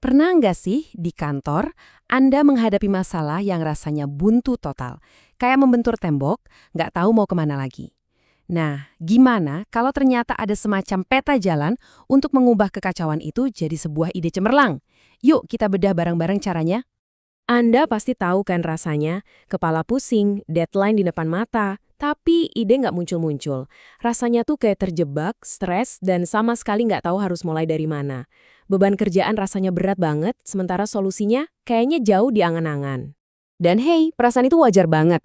Pernah nggak sih di kantor Anda menghadapi masalah yang rasanya buntu total? Kayak membentur tembok, nggak tahu mau kemana lagi. Nah, gimana kalau ternyata ada semacam peta jalan untuk mengubah kekacauan itu jadi sebuah ide cemerlang? Yuk kita bedah bareng-bareng caranya. Anda pasti tahu kan rasanya, kepala pusing, deadline di depan mata, tapi ide nggak muncul-muncul. Rasanya tuh kayak terjebak, stres, dan sama sekali nggak tahu harus mulai dari mana. Beban kerjaan rasanya berat banget, sementara solusinya kayaknya jauh di angan-angan. Dan hey, perasaan itu wajar banget.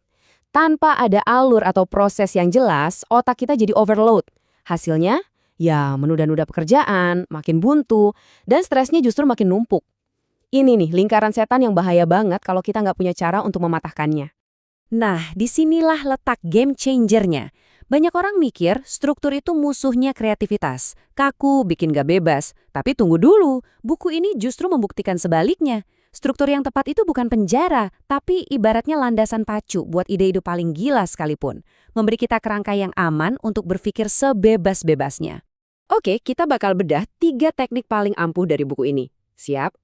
Tanpa ada alur atau proses yang jelas, otak kita jadi overload. Hasilnya, ya menunda-nunda pekerjaan, makin buntu, dan stresnya justru makin numpuk. Ini nih lingkaran setan yang bahaya banget kalau kita nggak punya cara untuk mematahkannya. Nah, disinilah letak game changernya. Banyak orang mikir struktur itu musuhnya kreativitas. Kaku, bikin gak bebas. Tapi tunggu dulu, buku ini justru membuktikan sebaliknya. Struktur yang tepat itu bukan penjara, tapi ibaratnya landasan pacu buat ide-ide paling gila sekalipun. Memberi kita kerangka yang aman untuk berpikir sebebas-bebasnya. Oke, kita bakal bedah 3 teknik paling ampuh dari buku ini. Siap?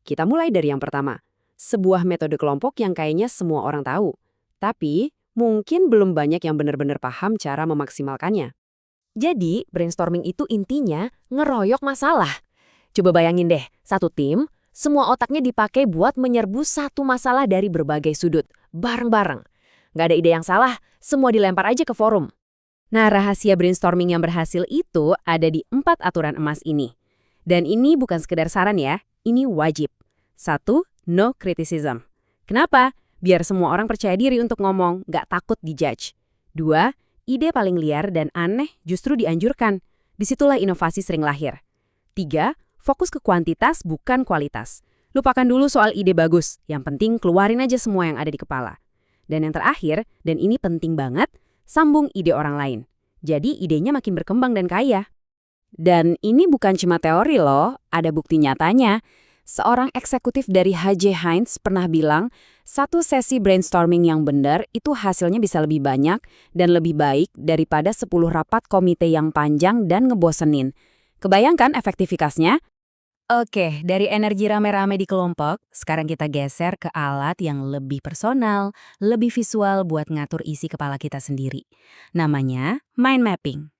Kita mulai dari yang pertama. Sebuah metode kelompok yang kayaknya semua orang tahu. Tapi, mungkin belum banyak yang benar-benar paham cara memaksimalkannya. Jadi, brainstorming itu intinya ngeroyok masalah. Coba bayangin deh, satu tim, semua otaknya dipakai buat menyerbu satu masalah dari berbagai sudut, bareng-bareng. Nggak ada ide yang salah, semua dilempar aja ke forum. Nah, rahasia brainstorming yang berhasil itu ada di 4 aturan emas ini. Dan ini bukan sekedar saran ya, ini wajib. 1. No criticism. Kenapa? Biar semua orang percaya diri untuk ngomong, nggak takut dijudge. 2. Ide paling liar dan aneh justru dianjurkan. Disitulah inovasi sering lahir. 3. Fokus ke kuantitas bukan kualitas. Lupakan dulu soal ide bagus, yang penting keluarin aja semua yang ada di kepala. Dan yang terakhir, dan ini penting banget, sambung ide orang lain. Jadi idenya makin berkembang dan kaya. Dan ini bukan cuma teori loh, ada bukti nyatanya. Seorang eksekutif dari H.J. Heinz pernah bilang, satu sesi brainstorming yang benar itu hasilnya bisa lebih banyak dan lebih baik daripada 10 rapat komite yang panjang dan ngebosenin. Kebayangkan efektivitasnya? Oke, dari energi rame-rame di kelompok, sekarang kita geser ke alat yang lebih personal, lebih visual buat ngatur isi kepala kita sendiri. Namanya mind mapping.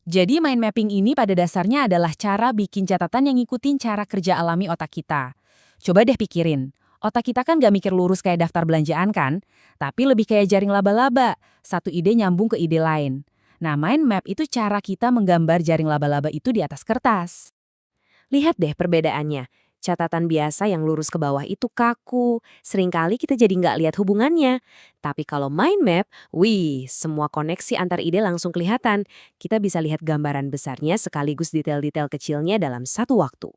Jadi mind mapping ini pada dasarnya adalah cara bikin catatan yang ngikutin cara kerja alami otak kita. Coba deh pikirin, otak kita kan gak mikir lurus kayak daftar belanjaan kan? Tapi lebih kayak jaring laba-laba, satu ide nyambung ke ide lain. Nah, mind map itu cara kita menggambar jaring laba-laba itu di atas kertas. Lihat deh perbedaannya. Catatan biasa yang lurus ke bawah itu kaku. Seringkali kita jadi nggak lihat hubungannya. Tapi kalau mind map, wih, semua koneksi antar ide langsung kelihatan. Kita bisa lihat gambaran besarnya sekaligus detail-detail kecilnya dalam satu waktu.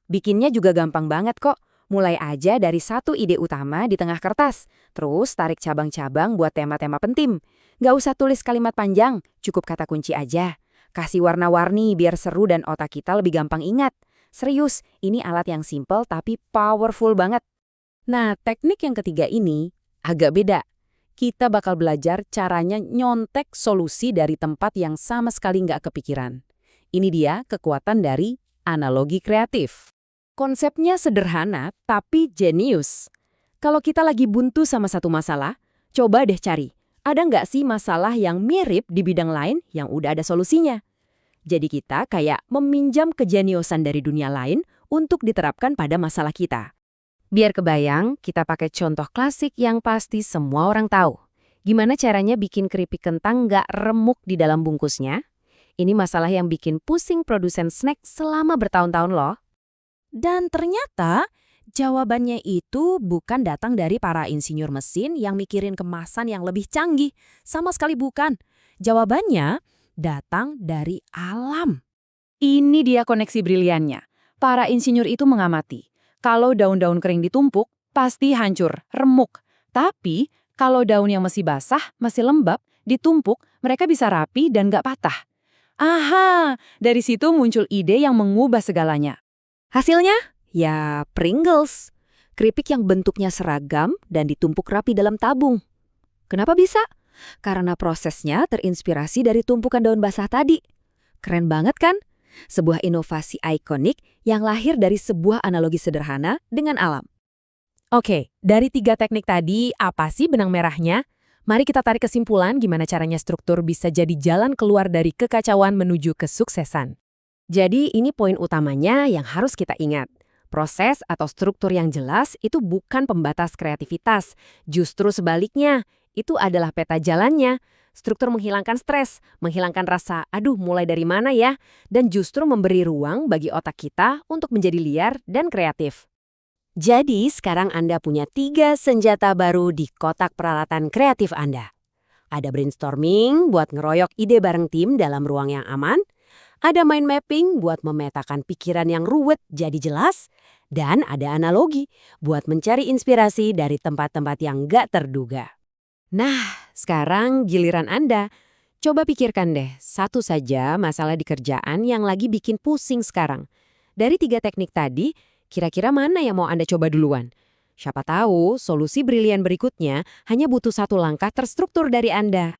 Bikinnya juga gampang banget kok. Mulai aja dari satu ide utama di tengah kertas. Terus tarik cabang-cabang buat tema-tema penting. Nggak usah tulis kalimat panjang, cukup kata kunci aja. Kasih warna-warni biar seru dan otak kita lebih gampang ingat. Serius, ini alat yang simple tapi powerful banget. Nah, teknik yang ketiga ini agak beda. Kita bakal belajar caranya nyontek solusi dari tempat yang sama sekali nggak kepikiran. Ini dia kekuatan dari analogi kreatif. Konsepnya sederhana tapi jenius. Kalau kita lagi buntu sama satu masalah, coba deh cari. Ada nggak sih masalah yang mirip di bidang lain yang udah ada solusinya? Jadi kita kayak meminjam kejeniusan dari dunia lain untuk diterapkan pada masalah kita. Biar kebayang, kita pakai contoh klasik yang pasti semua orang tahu. Gimana caranya bikin keripik kentang nggak remuk di dalam bungkusnya? Ini masalah yang bikin pusing produsen snack selama bertahun-tahun loh. Dan ternyata jawabannya itu bukan datang dari para insinyur mesin yang mikirin kemasan yang lebih canggih. Sama sekali bukan. Jawabannya datang dari alam. Ini dia koneksi briliannya. Para insinyur itu mengamati. Kalau daun-daun kering ditumpuk, pasti hancur, remuk. Tapi, kalau daun yang masih basah, masih lembab, ditumpuk, mereka bisa rapi dan gak patah. Aha, dari situ muncul ide yang mengubah segalanya. Hasilnya? Ya, Pringles. Keripik yang bentuknya seragam dan ditumpuk rapi dalam tabung. Kenapa bisa? Karena prosesnya terinspirasi dari tumpukan daun basah tadi. Keren banget kan? sebuah inovasi ikonik yang lahir dari sebuah analogi sederhana dengan alam. Oke, dari 3 teknik tadi, apa sih benang merahnya? Mari kita tarik kesimpulan gimana caranya struktur bisa jadi jalan keluar dari kekacauan menuju kesuksesan. Jadi ini poin utamanya yang harus kita ingat. Proses atau struktur yang jelas itu bukan pembatas kreativitas. Justru sebaliknya, itu adalah peta jalannya. Struktur menghilangkan stres, menghilangkan rasa, aduh mulai dari mana ya? Dan justru memberi ruang bagi otak kita untuk menjadi liar dan kreatif. Jadi sekarang Anda punya 3 senjata baru di kotak peralatan kreatif Anda. Ada brainstorming buat ngeroyok ide bareng tim dalam ruang yang aman. Ada mind mapping buat memetakan pikiran yang ruwet jadi jelas. Dan ada analogi buat mencari inspirasi dari tempat-tempat yang gak terduga. Nah, sekarang giliran Anda. Coba pikirkan deh, satu saja masalah di kerjaan yang lagi bikin pusing sekarang. Dari 3 teknik tadi, kira-kira mana yang mau Anda coba duluan? Siapa tahu solusi brilian berikutnya hanya butuh 1 langkah terstruktur dari Anda.